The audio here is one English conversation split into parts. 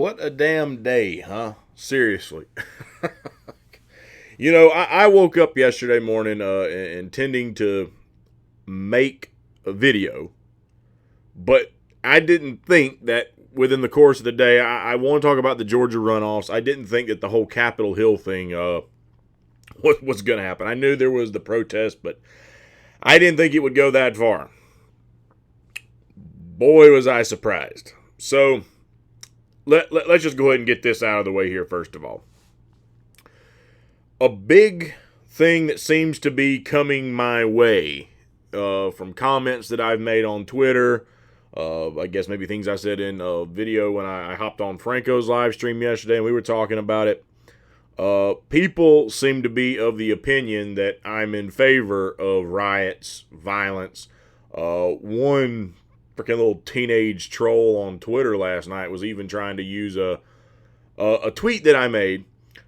What a damn day, huh? Seriously. I woke up yesterday morning intending to make a video, but I didn't think that within the course of the day, I want to talk about the Georgia runoffs. I didn't think that the whole Capitol Hill thing was going to happen. I knew there was the protest, but I didn't think it would go that far. Boy, was I surprised. So let's just go ahead and get this out of the way here first of all. A big thing that seems to be coming my way from comments that I've made on Twitter, I guess maybe things I said in a video when I hopped on Franco's live stream yesterday and we were talking about it. People seem to be of the opinion that I'm in favor of riots, violence. One freaking little teenage troll on Twitter last night was even trying to use a tweet that I made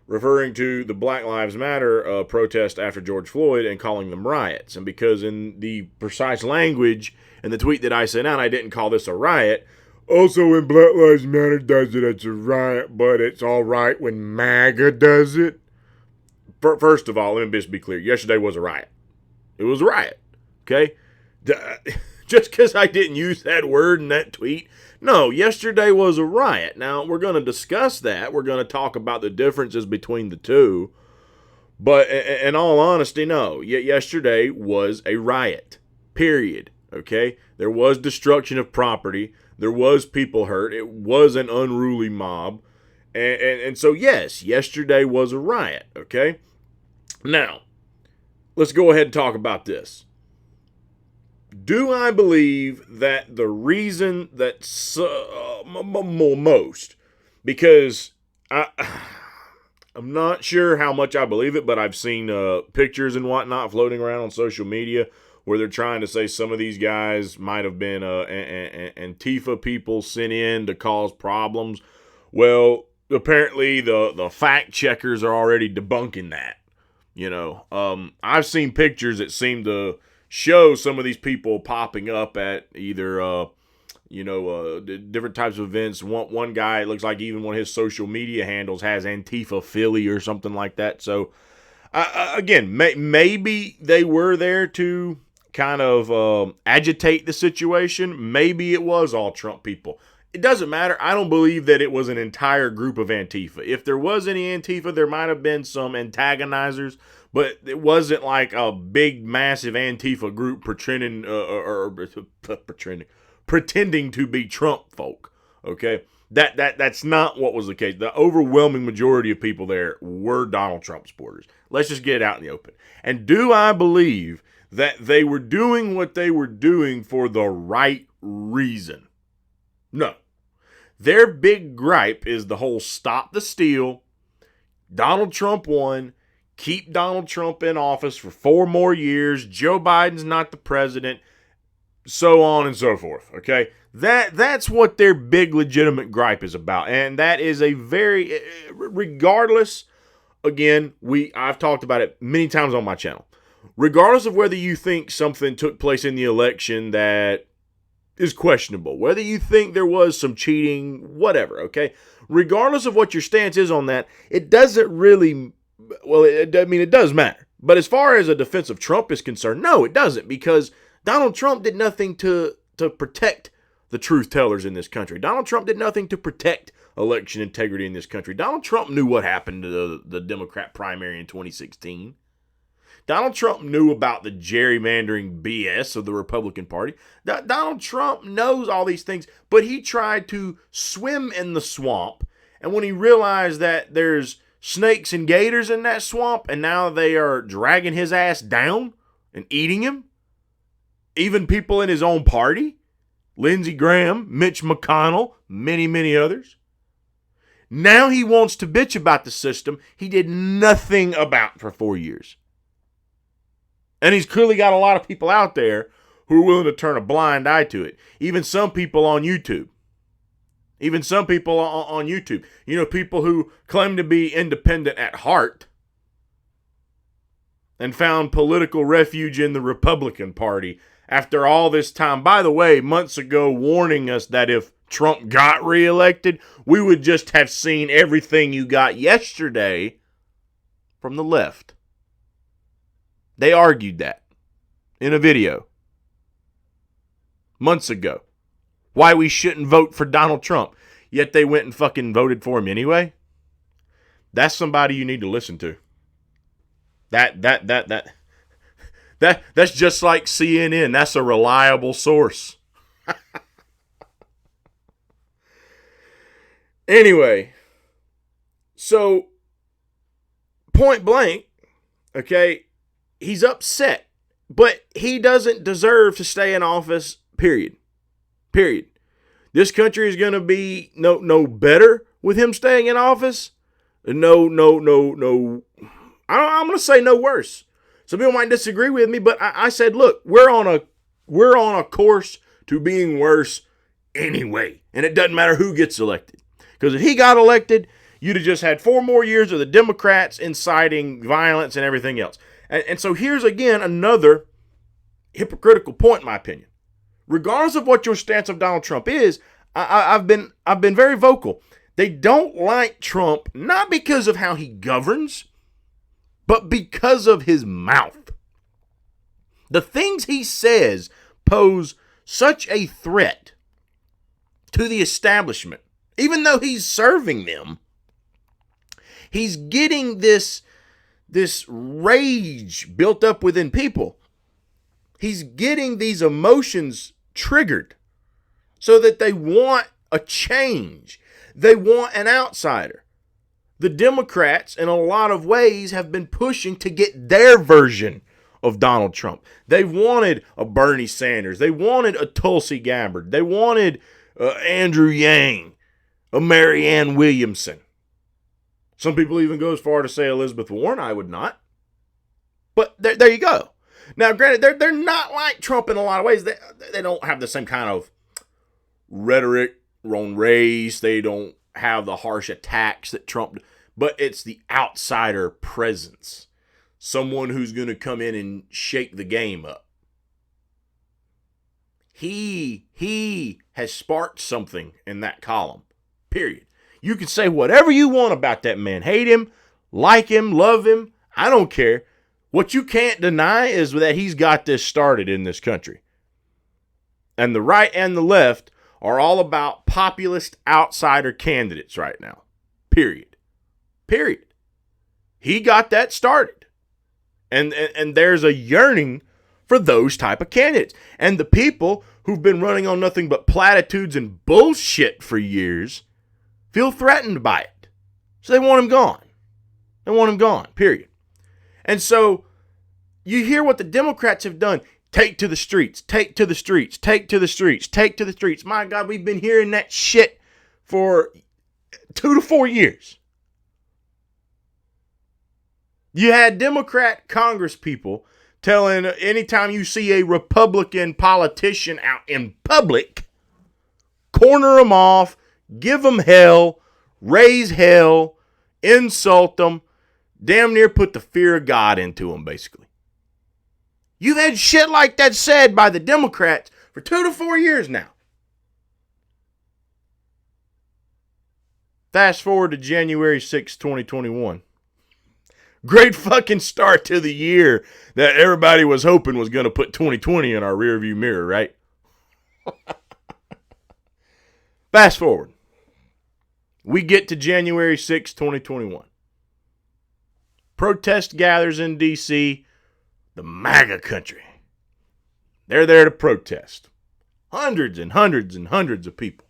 referring to the Black Lives Matter protest after George Floyd and calling them riots. And because in the precise language in the tweet that I sent out, I didn't call this a riot. Also, when Black Lives Matter does it, it's a riot, but it's all right when MAGA does it. First of all, let me just be clear. Yesterday was a riot. It was a riot, okay? Just because I didn't use that word in that tweet. No, yesterday was a riot. Now, we're going to discuss that. We're going to talk about the differences between the two. But in all honesty, no. Yesterday was a riot, period, okay? There was destruction of property. There was people hurt. It was an unruly mob. And so, yes, yesterday was a riot, okay? Now, let's go ahead and talk about this. Do I believe that the reason that most, because I'm not sure how much I believe it, but I've seen pictures and whatnot floating around on social media where they're trying to say some of these guys might have been Antifa people sent in to cause problems. Well, apparently the fact checkers are already debunking that. I've seen pictures that seem to show some of these people popping up at either, different types of events. One guy, it looks like even one of his social media handles has Antifa Philly or something like that. So, again, maybe they were there to kind of agitate the situation. Maybe it was all Trump people. It doesn't matter. I don't believe that it was an entire group of Antifa. If there was any Antifa, there might have been some antagonizers, but it wasn't like a big, massive Antifa group pretending to be Trump folk. Okay, that's not what was the case. The overwhelming majority of people there were Donald Trump supporters. Let's just get it out in the open. And do I believe that they were doing what they were doing for the right reason? No. Their big gripe is the whole stop the steal, Donald Trump won, keep Donald Trump in office for 4 more years, Joe Biden's not the president, so on and so forth, okay? That's what their big legitimate gripe is about, and that is a very, regardless, again, I've talked about it many times on my channel, regardless of whether you think something took place in the election that is questionable, whether you think there was some cheating, whatever, okay? Regardless of what your stance is on that, it doesn't really, it does matter. But as far as a defense of Trump is concerned, no, it doesn't, because Donald Trump did nothing to protect the truth tellers in this country. Donald Trump did nothing to protect election integrity in this country. Donald Trump knew what happened to the Democrat primary in 2016. Donald Trump knew about the gerrymandering BS of the Republican Party. Donald Trump knows all these things, but he tried to swim in the swamp. And when he realized that there's snakes and gators in that swamp, and now they are dragging his ass down and eating him, even people in his own party, Lindsey Graham, Mitch McConnell, many, many others. Now he wants to bitch about the system he did nothing about for 4 years. And he's clearly got a lot of people out there who are willing to turn a blind eye to it. Even some people on YouTube. People who claim to be independent at heart. and found political refuge in the Republican Party after all this time. By the way, months ago warning us that if Trump got reelected, we would just have seen everything you got yesterday from the left. They argued that in a video months ago. Why we shouldn't vote for Donald Trump. Yet they went and fucking voted for him anyway. That's somebody you need to listen to. That's just like CNN. That's a reliable source. Anyway, so point blank, okay, he's upset, but he doesn't deserve to stay in office, period. Period. This country is going to be no better with him staying in office. No. I'm going to say no worse. Some people might disagree with me, but I said, look, we're on a course to being worse anyway, and it doesn't matter who gets elected. Because if he got elected, you'd have just had 4 more years of the Democrats inciting violence and everything else. And so here's again another hypocritical point, in my opinion. Regardless of what your stance of Donald Trump is, I've been very vocal. They don't like Trump not because of how he governs, but because of his mouth. The things he says pose such a threat to the establishment. Even though he's serving them, he's getting this rage built up within people. He's getting these emotions triggered so that they want a change. They want an outsider. The Democrats, in a lot of ways, have been pushing to get their version of Donald Trump. They wanted a Bernie Sanders. They wanted a Tulsi Gabbard. They wanted Andrew Yang, a Marianne Williamson. Some people even go as far to say Elizabeth Warren. I would not. But there you go. Now, granted, they're not like Trump in a lot of ways. They don't have the same kind of rhetoric on race. They don't have the harsh attacks that Trump. But it's the outsider presence. Someone who's going to come in and shake the game up. He has sparked something in that column. Period. You can say whatever you want about that man. Hate him, like him, love him. I don't care. What you can't deny is that he's got this started in this country. And the right and the left are all about populist outsider candidates right now. Period. He got that started. And there's a yearning for those type of candidates. And the people who've been running on nothing but platitudes and bullshit for years feel threatened by it. So they want him gone. Period. And so you hear what the Democrats have done. Take to the streets. My God, we've been hearing that shit for 2 to 4 years. You had Democrat congresspeople telling anytime you see a Republican politician out in public, corner them off, give them hell, raise hell, insult them, damn near put the fear of God into them, basically. You've had shit like that said by the Democrats for 2 to 4 years now. Fast forward to January 6, 2021. Great fucking start to the year that everybody was hoping was going to put 2020 in our rearview mirror, right? Fast forward. We get to January 6, 2021. Protest gathers in D.C., the MAGA country. They're there to protest. Hundreds and hundreds and hundreds of people.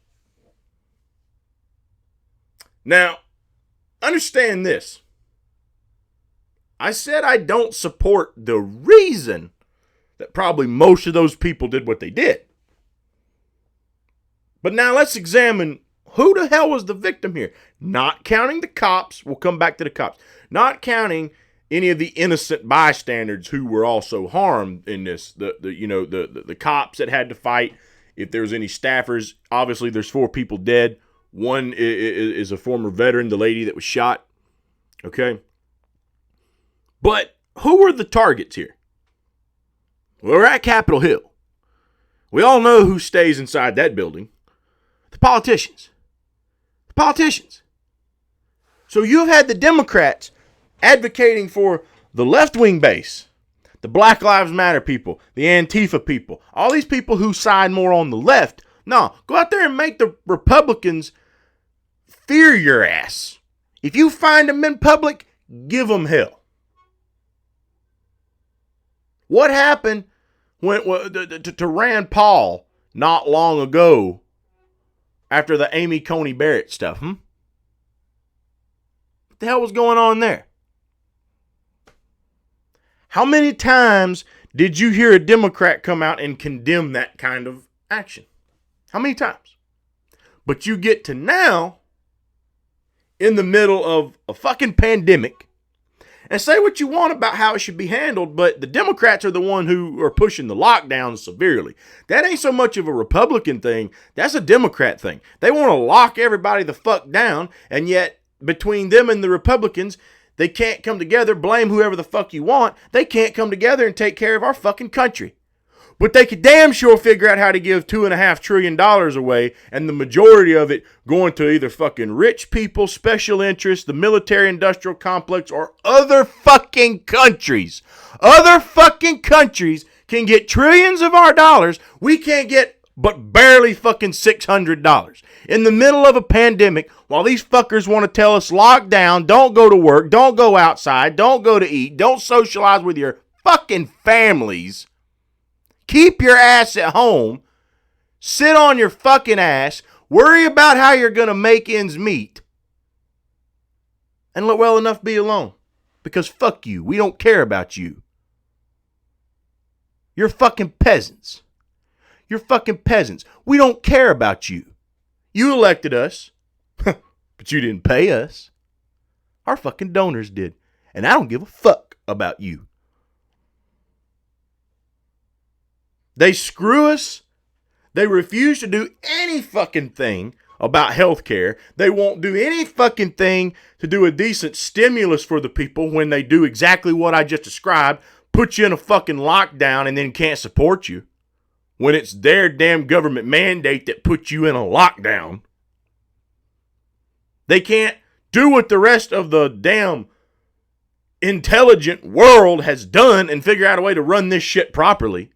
Now, understand this. I said I don't support the reason that probably most of those people did what they did. But now let's examine who the hell was the victim here. Not counting the cops. We'll come back to the cops. Not counting any of the innocent bystanders who were also harmed in this. The cops that had to fight. If there was any staffers, obviously there's 4 people dead. One is a former veteran, the lady that was shot. Okay. But who were the targets here? Well, we're at Capitol Hill. We all know who stays inside that building. The politicians. The politicians. So you've had the Democrats advocating for the left-wing base, the Black Lives Matter people, the Antifa people, all these people who side more on the left. No, go out there and make the Republicans fear your ass. If you find them in public, give them hell. What happened to Rand Paul not long ago after the Amy Coney Barrett stuff? What the hell was going on there? How many times did you hear a Democrat come out and condemn that kind of action? How many times? But you get to now, in the middle of a fucking pandemic, and say what you want about how it should be handled, but the Democrats are the one who are pushing the lockdown severely. That ain't so much of a Republican thing. That's a Democrat thing. They want to lock everybody the fuck down, and yet between them and the Republicans, they can't come together. Blame whoever the fuck you want. They can't come together and take care of our fucking country. But they could damn sure figure out how to give $2.5 trillion away, and the majority of it going to either fucking rich people, special interests, the military-industrial complex, or other fucking countries. Other fucking countries can get trillions of our dollars. We can't get but barely fucking $600. In the middle of a pandemic, while these fuckers want to tell us lock down, don't go to work, don't go outside, don't go to eat, don't socialize with your fucking families, keep your ass at home, sit on your fucking ass, worry about how you're going to make ends meet, and let well enough be alone. Because fuck you. We don't care about you. You're fucking peasants. You're fucking peasants. We don't care about you. You elected us, but you didn't pay us. Our fucking donors did. And I don't give a fuck about you. They screw us. They refuse to do any fucking thing about health care. They won't do any fucking thing to do a decent stimulus for the people when they do exactly what I just described, put you in a fucking lockdown and then can't support you. When it's their damn government mandate that puts you in a lockdown. They can't do what the rest of the damn intelligent world has done and figure out a way to run this shit properly.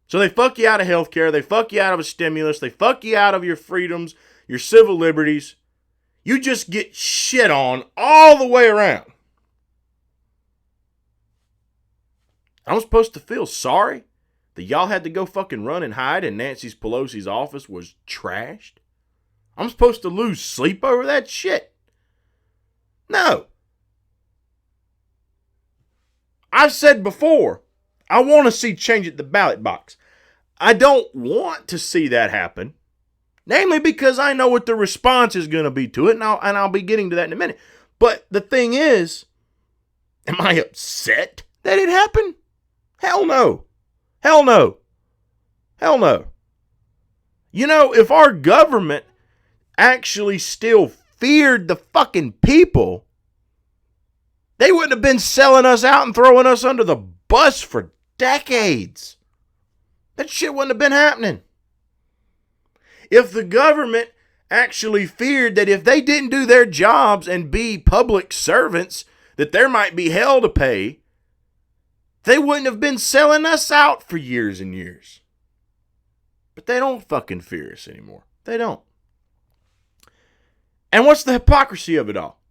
So they fuck you out of healthcare. They fuck you out of a stimulus. They fuck you out of your freedoms, your civil liberties. You just get shit on all the way around. I'm supposed to feel sorry that y'all had to go fucking run and hide and Nancy Pelosi's office was trashed? I'm supposed to lose sleep over that shit? No. I've said before, I want to see change at the ballot box. I don't want to see that happen. Namely because I know what the response is going to be to it, and I'll be getting to that in a minute. But the thing is, am I upset that it happened? Hell no. Hell no. Hell no. You know, if our government actually still feared the fucking people, they wouldn't have been selling us out and throwing us under the bus for decades. That shit wouldn't have been happening. If the government actually feared that if they didn't do their jobs and be public servants, that there might be hell to pay, they wouldn't have been selling us out for years and years. But they don't fucking fear us anymore. They don't. And what's the hypocrisy of it all?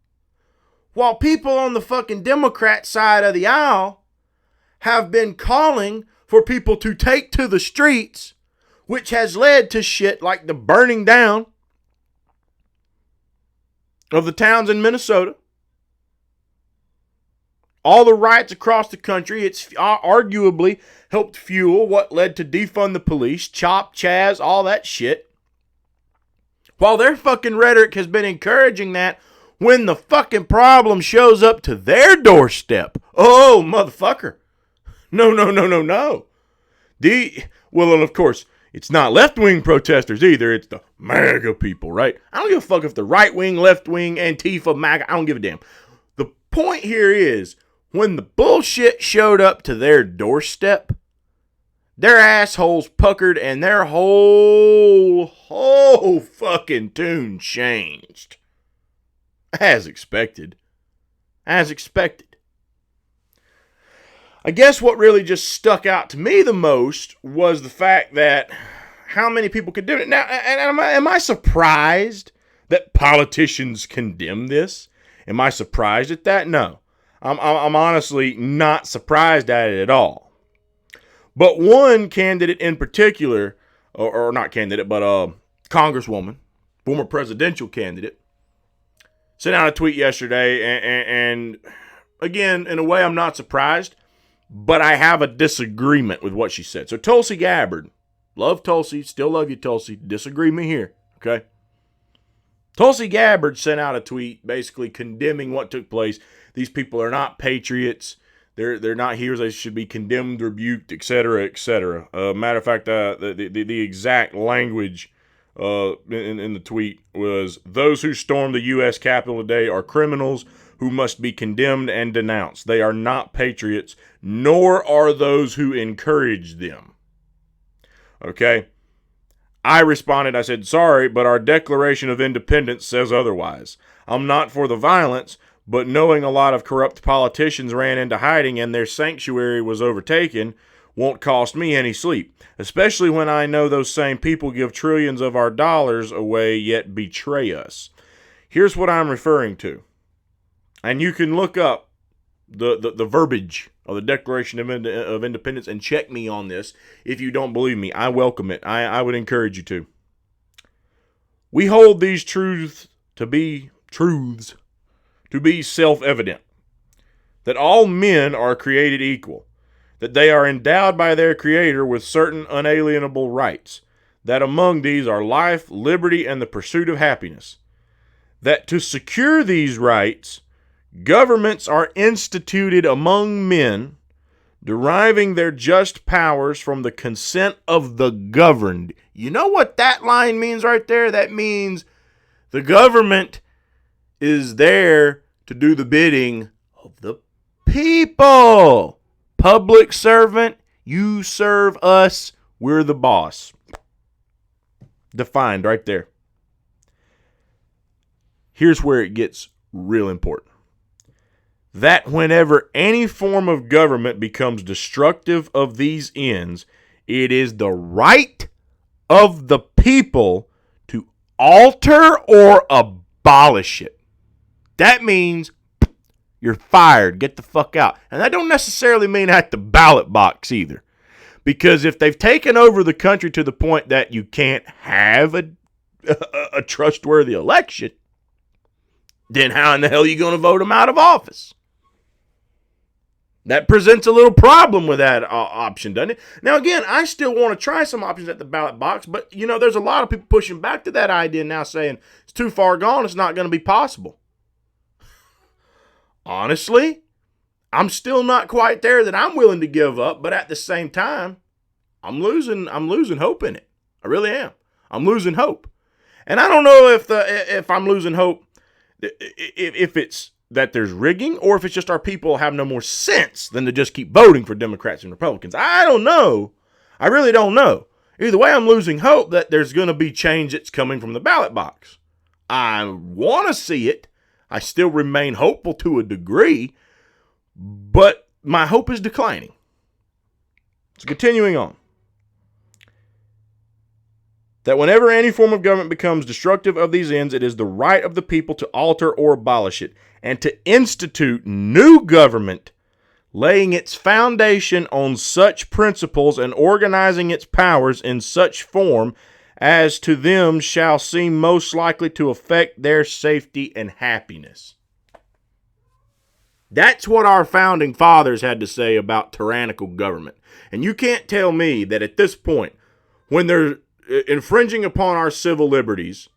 While people on the fucking Democrat side of the aisle have been calling for people to take to the streets, which has led to shit like the burning down of the towns in Minnesota, all the riots across the country. It's arguably helped fuel what led to defund the police, CHOP, Chaz, all that shit. While their fucking rhetoric has been encouraging that, when the fucking problem shows up to their doorstep, oh, motherfucker. No. Well, and of course, it's not left-wing protesters either. It's the MAGA people, right? I don't give a fuck if the right-wing, left-wing, Antifa, MAGA, I don't give a damn. The point here is, when the bullshit showed up to their doorstep, their assholes puckered and their whole fucking tune changed. As expected. As expected. I guess what really just stuck out to me the most was the fact that how many people could do it. Now, and am I surprised that politicians condemn this? Am I surprised at that? No. I'm honestly not surprised at it at all. But one candidate in particular, or not candidate, but congresswoman, former presidential candidate, sent out a tweet yesterday, and again, in a way, I'm not surprised, but I have a disagreement with what she said. So Tulsi Gabbard, love Tulsi, still love you, Tulsi, disagree me here, okay? Tulsi Gabbard sent out a tweet basically condemning what took place. These people are not patriots. They're not heroes. They should be condemned, rebuked, etc., etc. Matter of fact, the exact language in the tweet was, "Those who stormed the U.S. Capitol today are criminals who must be condemned and denounced. They are not patriots, nor are those who encourage them." Okay? I responded, I said, "Sorry, but our Declaration of Independence says otherwise. I'm not for the violence, but knowing a lot of corrupt politicians ran into hiding and their sanctuary was overtaken won't cost me any sleep, especially when I know those same people give trillions of our dollars away yet betray us." Here's what I'm referring to. And you can look up the verbiage of the Declaration of Independence and check me on this. If you don't believe me, I welcome it. I would encourage you to. We hold these truths to be self-evident, that all men are created equal, that they are endowed by their Creator with certain unalienable rights, that among these are life, liberty, and the pursuit of happiness, that to secure these rights, governments are instituted among men, deriving their just powers from the consent of the governed. You know what that line means right there? That means the government is there to do the bidding of the people. Public servant, you serve us, we're the boss. Defined right there. Here's where it gets real important. That whenever any form of government becomes destructive of these ends, it is the right of the people to alter or abolish it. That means you're fired. Get the fuck out. And that don't necessarily mean at the ballot box either. Because if they've taken over the country to the point that you can't have a trustworthy election, then how in the hell are you going to vote them out of office? That presents a little problem with that option, doesn't it? Now, again, I still want to try some options at the ballot box, but, there's a lot of people pushing back to that idea now, saying it's too far gone, it's not going to be possible. Honestly, I'm still not quite there that I'm willing to give up, but at the same time, I'm losing hope in it. I really am. I'm losing hope. And I don't know if I'm losing hope, if it's that there's rigging, or if it's just our people have no more sense than to just keep voting for Democrats and Republicans. I don't know. I really don't know. Either way, I'm losing hope that there's going to be change that's coming from the ballot box. I want to see it. I still remain hopeful to a degree, but my hope is declining. So continuing on. That whenever any form of government becomes destructive of these ends, it is the right of the people to alter or abolish it, and to institute new government, laying its foundation on such principles and organizing its powers in such form as to them shall seem most likely to affect their safety and happiness. That's what our founding fathers had to say about tyrannical government. And you can't tell me that at this point, when they're infringing upon our civil liberties,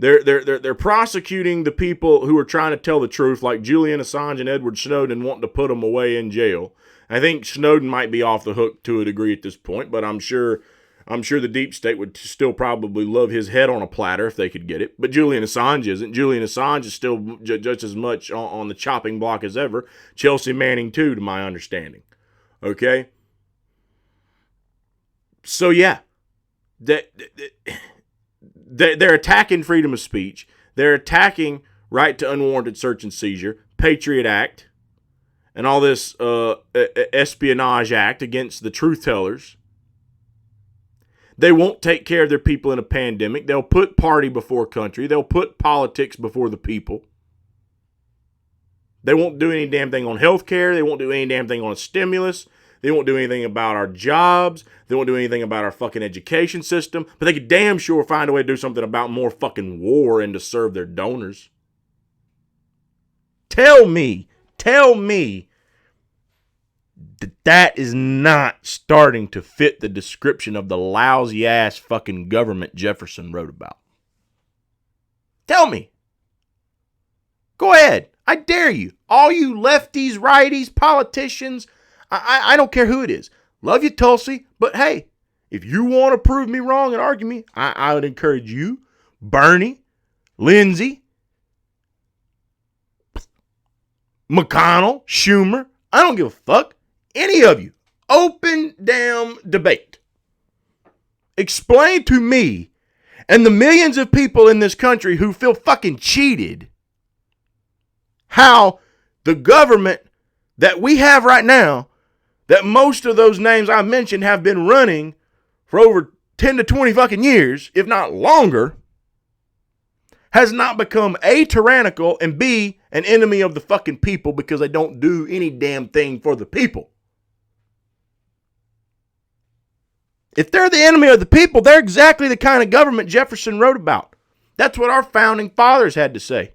they're prosecuting the people who are trying to tell the truth, like Julian Assange and Edward Snowden, wanting to put them away in jail. I think Snowden might be off the hook to a degree at this point, but I'm sure I'm sure the deep state would still probably love his head on a platter if they could get it. But Julian Assange isn't. Julian Assange is still just as much on the chopping block as ever. Chelsea Manning, too, to my understanding. Okay? So, yeah. They're attacking freedom of speech. They're attacking right to unwarranted search and seizure, Patriot Act, and all this Espionage Act against the truth tellers. They won't take care of their people in a pandemic. They'll put party before country. They'll put politics before the people. They won't do any damn thing on health care. They won't do any damn thing on a stimulus. They won't do anything about our jobs. They won't do anything about our fucking education system. But they could damn sure find a way to do something about more fucking war and to serve their donors. Tell me that is not starting to fit the description of the lousy ass fucking government Jefferson wrote about. Tell me. Go ahead. I dare you. All you lefties, righties, politicians, I don't care who it is. Love you, Tulsi, but hey, if you want to prove me wrong and argue me, I would encourage you, Bernie, Lindsey, McConnell, Schumer, I don't give a fuck. Any of you. Open damn debate. Explain to me and the millions of people in this country who feel fucking cheated how the government that we have right now, that most of those names I mentioned have been running for over 10 to 20 fucking years, if not longer, has not become A, tyrannical, and B, an enemy of the fucking people because they don't do any damn thing for the people. If they're the enemy of the people, they're exactly the kind of government Jefferson wrote about. That's what our founding fathers had to say.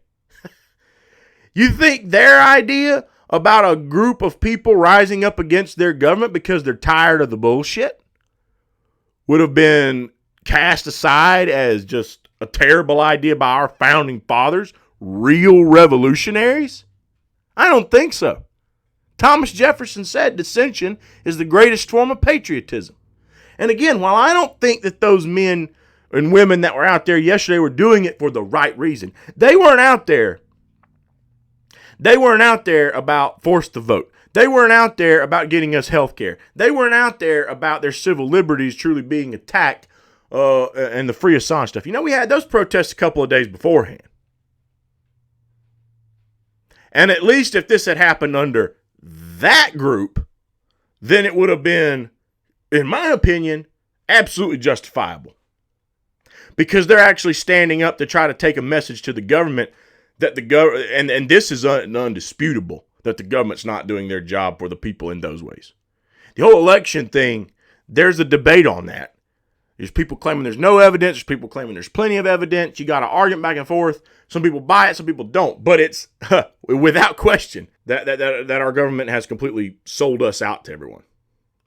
You think their idea about a group of people rising up against their government because they're tired of the bullshit would have been cast aside as just a terrible idea by our founding fathers, real revolutionaries? I don't think so. Thomas Jefferson said dissension is the greatest form of patriotism. And again, while I don't think that those men and women that were out there yesterday were doing it for the right reason, they weren't out there. They weren't out there about force to vote. They weren't out there about getting us health care. They weren't out there about their civil liberties truly being attacked and the free Assange stuff. You know, we had those protests a couple of days beforehand. And at least if this had happened under that group, then it would have been, in my opinion, absolutely justifiable. Because they're actually standing up to try to take a message to the government that the government, and this is undisputable, that the government's not doing their job for the people in those ways. The whole election thing, there's a debate on that. There's people claiming there's no evidence. There's people claiming there's plenty of evidence. You got an argument back and forth. Some people buy it, some people don't. But it's without question that our government has completely sold us out to everyone.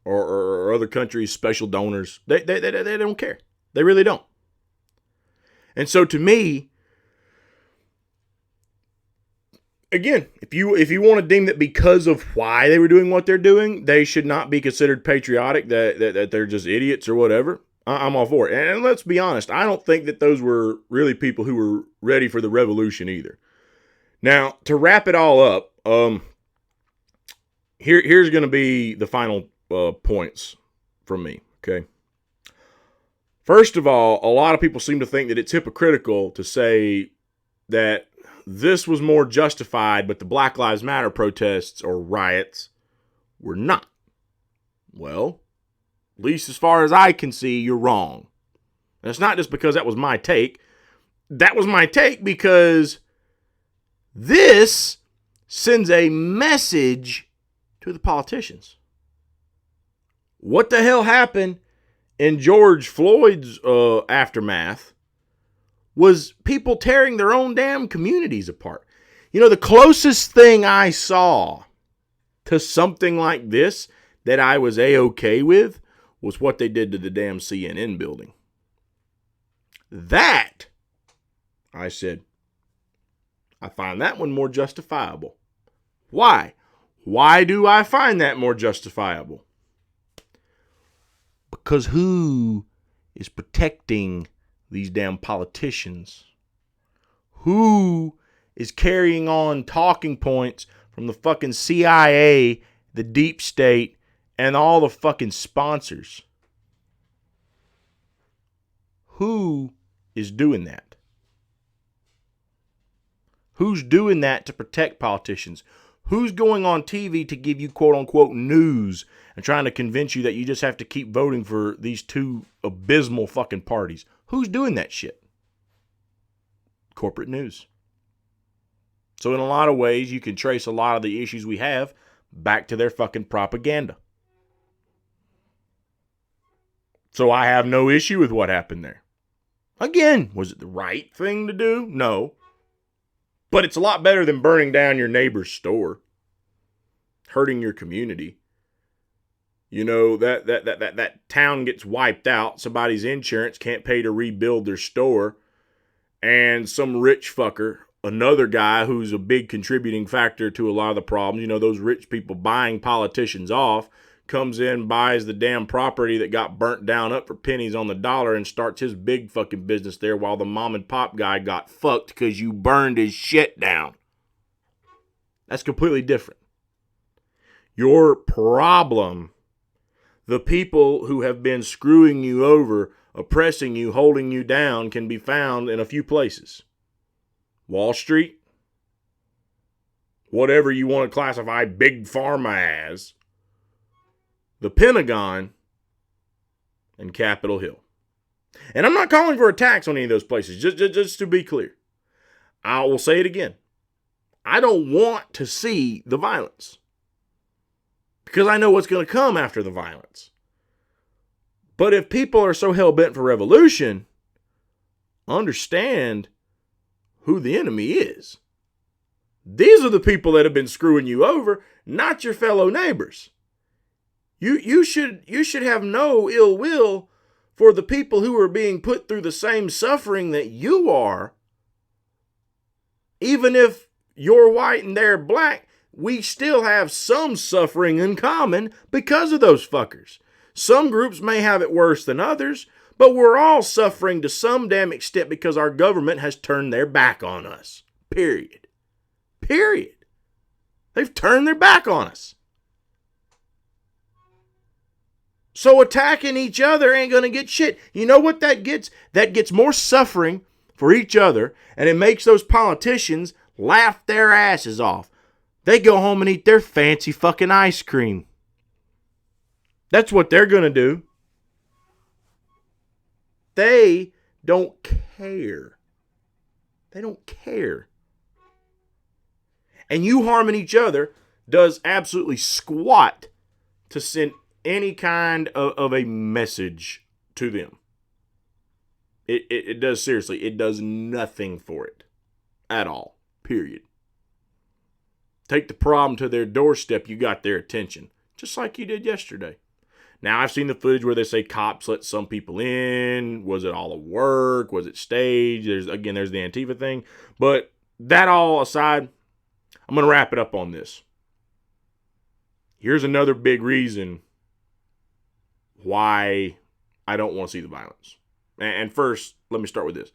Or other countries, special donors. They don't care. They really don't. And so to me, again, if you want to deem that because of why they were doing what they're doing, they should not be considered patriotic, that they're just idiots or whatever, I'm all for it. And let's be honest, I don't think that those were really people who were ready for the revolution either. Now, to wrap it all up, here's going to be the final points from me, okay? First of all, a lot of people seem to think that it's hypocritical to say that this was more justified, but the Black Lives Matter protests or riots were not. Well, at least as far as I can see, you're wrong. And it's not just because that was my take. That was my take because this sends a message to the politicians. What the hell happened in George Floyd's aftermath was people tearing their own damn communities apart. You know, the closest thing I saw to something like this that I was A-okay with was what they did to the damn CNN building. That, I said, I find that one more justifiable. Why? Why do I find that more justifiable? Because who is protecting these damn politicians? Who is carrying on talking points from the fucking CIA, the deep state, and all the fucking sponsors? Who is doing that? Who's doing that to protect politicians? Who's going on TV to give you quote unquote news and trying to convince you that you just have to keep voting for these two abysmal fucking parties? Who's doing that shit? Corporate news. So in a lot of ways, you can trace a lot of the issues we have back to their fucking propaganda. So I have no issue with what happened there. Again, was it the right thing to do? No. But it's a lot better than burning down your neighbor's store, hurting your community. You know, that town gets wiped out. Somebody's insurance can't pay to rebuild their store. And some rich fucker, another guy who's a big contributing factor to a lot of the problems, you know, those rich people buying politicians off, comes in, buys the damn property that got burnt down up for pennies on the dollar and starts his big fucking business there while the mom and pop guy got fucked because you burned his shit down. That's completely different. Your problem, the people who have been screwing you over, oppressing you, holding you down, can be found in a few places. Wall Street, whatever you want to classify Big Pharma as, the Pentagon, and Capitol Hill. And I'm not calling for attacks on any of those places, just to be clear. I will say it again. I don't want to see the violence, because I know what's going to come after the violence. But if people are so hell-bent for revolution, understand who the enemy is. These are the people that have been screwing you over, not your fellow neighbors. You should have no ill will for the people who are being put through the same suffering that you are. Even if you're white and they're black, we still have some suffering in common because of those fuckers. Some groups may have it worse than others, but we're all suffering to some damn extent because our government has turned their back on us. Period. They've turned their back on us. So attacking each other ain't going to get shit. You know what that gets? That gets more suffering for each other, and it makes those politicians laugh their asses off. They go home and eat their fancy fucking ice cream. That's what they're going to do. They don't care. They don't care. And you harming each other does absolutely squat to send any kind of a message to them. It does, seriously. It does nothing for it at all. Period. Take the problem to their doorstep, you got their attention. Just like you did yesterday. Now, I've seen the footage where they say cops let some people in. Was it all a work? Was it staged? There's the Antifa thing. But that all aside, I'm going to wrap it up on this. Here's another big reason why I don't want to see the violence. And first, let me start with this.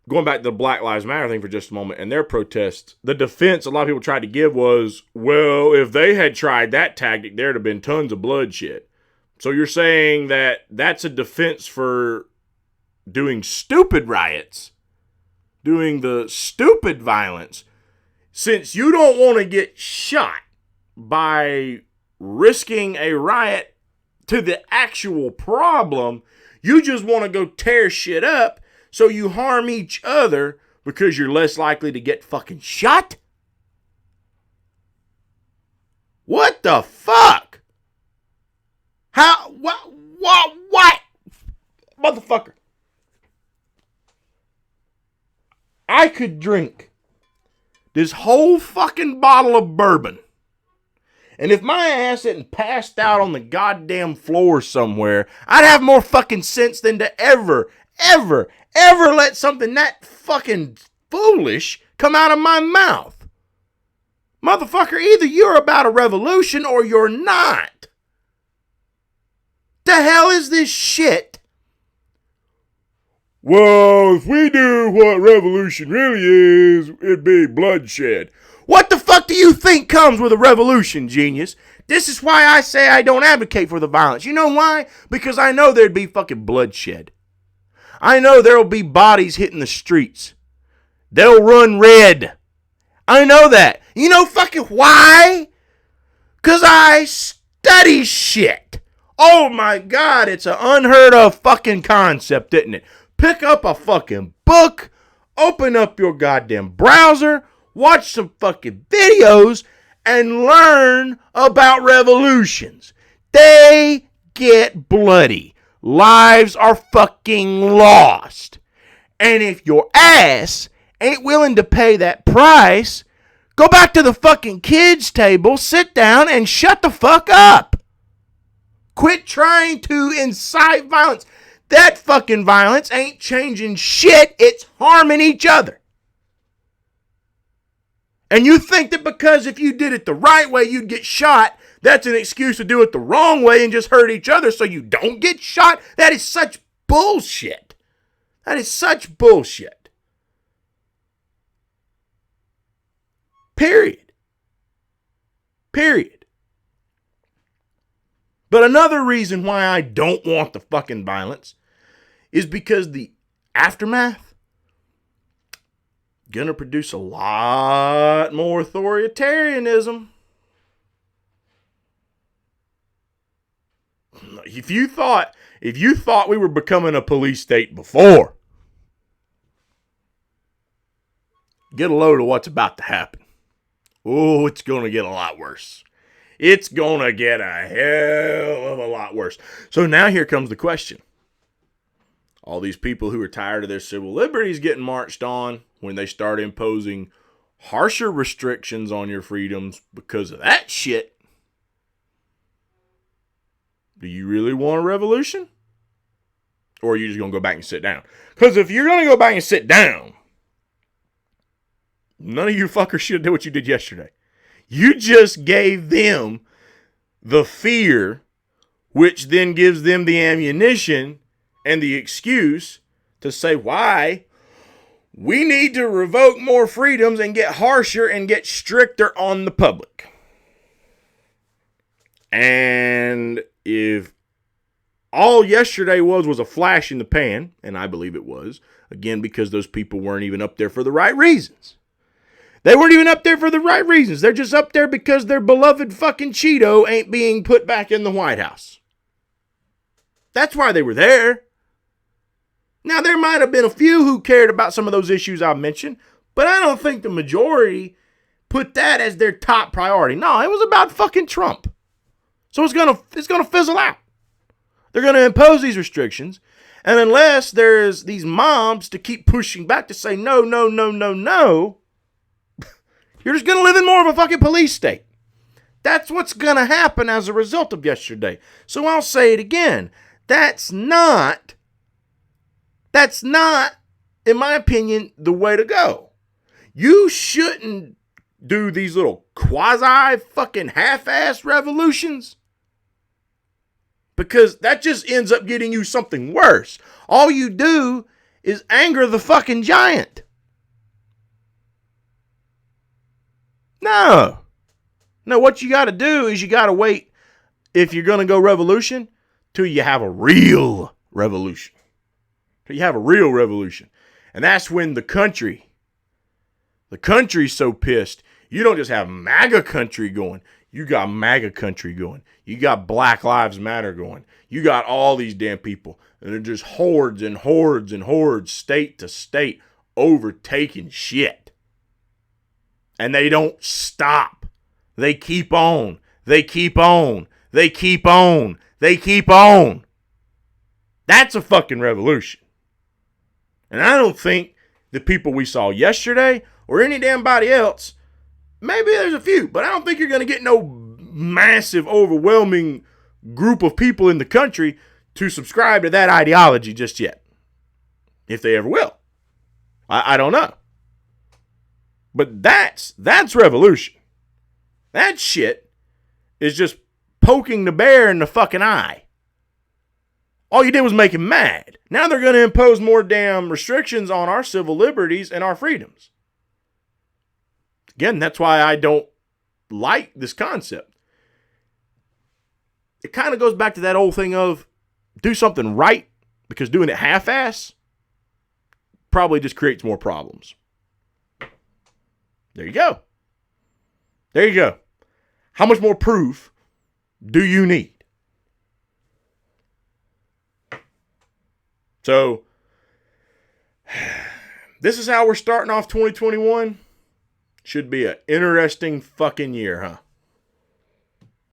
Going back to the Black Lives Matter thing for just a moment and their protests, the defense a lot of people tried to give was, well, if they had tried that tactic, there'd have been tons of bloodshed. So you're saying that that's a defense for doing stupid riots, doing the stupid violence, since you don't want to get shot by risking a riot to the actual problem. You just want to go tear shit up so you harm each other because you're less likely to get fucking shot? What the fuck? How? What? Motherfucker. I could drink this whole fucking bottle of bourbon, and if my ass hadn't passed out on the goddamn floor somewhere, I'd have more fucking sense than to ever let something that fucking foolish come out of my mouth. Motherfucker, either you're about a revolution or you're not. The hell is this shit? Well, if we do what revolution really is, it'd be bloodshed. What the fuck do you think comes with a revolution, genius? This is why I say I don't advocate for the violence. You know why? Because I know there'd be fucking bloodshed. I know there'll be bodies hitting the streets. They'll run red. I know that. You know fucking why? Because I study shit. Oh my God, it's an unheard of fucking concept, isn't it? Pick up a fucking book, open up your goddamn browser, watch some fucking videos, and learn about revolutions. They get bloody. Lives are fucking lost. And if your ass ain't willing to pay that price, go back to the fucking kids' table, sit down, and shut the fuck up. Quit trying to incite violence. That fucking violence ain't changing shit. It's harming each other. And you think that because if you did it the right way, you'd get shot, that's an excuse to do it the wrong way and just hurt each other so you don't get shot? That is such bullshit. That is such bullshit. Period. But another reason why I don't want the fucking violence is because the aftermath gonna produce a lot more authoritarianism. If you thought we were becoming a police state before, get a load of what's about to happen. Oh, it's gonna get a lot worse. It's gonna get a hell of a lot worse. So now here comes the question. All these people who are tired of their civil liberties getting marched on, when they start imposing harsher restrictions on your freedoms because of that shit, do you really want a revolution? Or are you just going to go back and sit down? Because if you're going to go back and sit down, none of you fuckers should do what you did yesterday. You just gave them the fear, which then gives them the ammunition and the excuse to say why we need to revoke more freedoms and get harsher and get stricter on the public. And if all yesterday was a flash in the pan, and I believe it was, again, because those people weren't even up there for the right reasons. They weren't even up there for the right reasons. They're just up there because their beloved fucking Cheeto ain't being put back in the White House. That's why they were there. Now, there might have been a few who cared about some of those issues I mentioned, but I don't think the majority put that as their top priority. No, it was about fucking Trump. So it's gonna fizzle out. They're gonna impose these restrictions, and unless there's these mobs to keep pushing back to say no, you're just gonna live in more of a fucking police state. That's what's gonna happen as a result of yesterday. So I'll say it again. That's not, in my opinion, the way to go. You shouldn't do these little quasi fucking half-ass revolutions, because that just ends up getting you something worse. All you do is anger the fucking giant. No, what you got to do is you got to wait, if you're going to go revolution, till you have a real revolution. Till you have a real revolution. And that's when the country's so pissed. You don't just have MAGA country going. You got MAGA country going. You got Black Lives Matter going. You got all these damn people. And they're just hordes and hordes and hordes, state to state, overtaking shit. And they don't stop. They keep on. They keep on. They keep on. They keep on. That's a fucking revolution. And I don't think the people we saw yesterday or any damn body else, maybe there's a few, but I don't think you're going to get no massive, overwhelming group of people in the country to subscribe to that ideology just yet. If they ever will. I don't know. But that's revolution. That shit is just poking the bear in the fucking eye. All you did was make him mad. Now they're going to impose more damn restrictions on our civil liberties and our freedoms. Again, that's why I don't like this concept. It kind of goes back to that old thing of do something right, because doing it half-ass probably just creates more problems. There you go. There you go. How much more proof do you need? So, this is how we're starting off 2021. Should be an interesting fucking year, huh?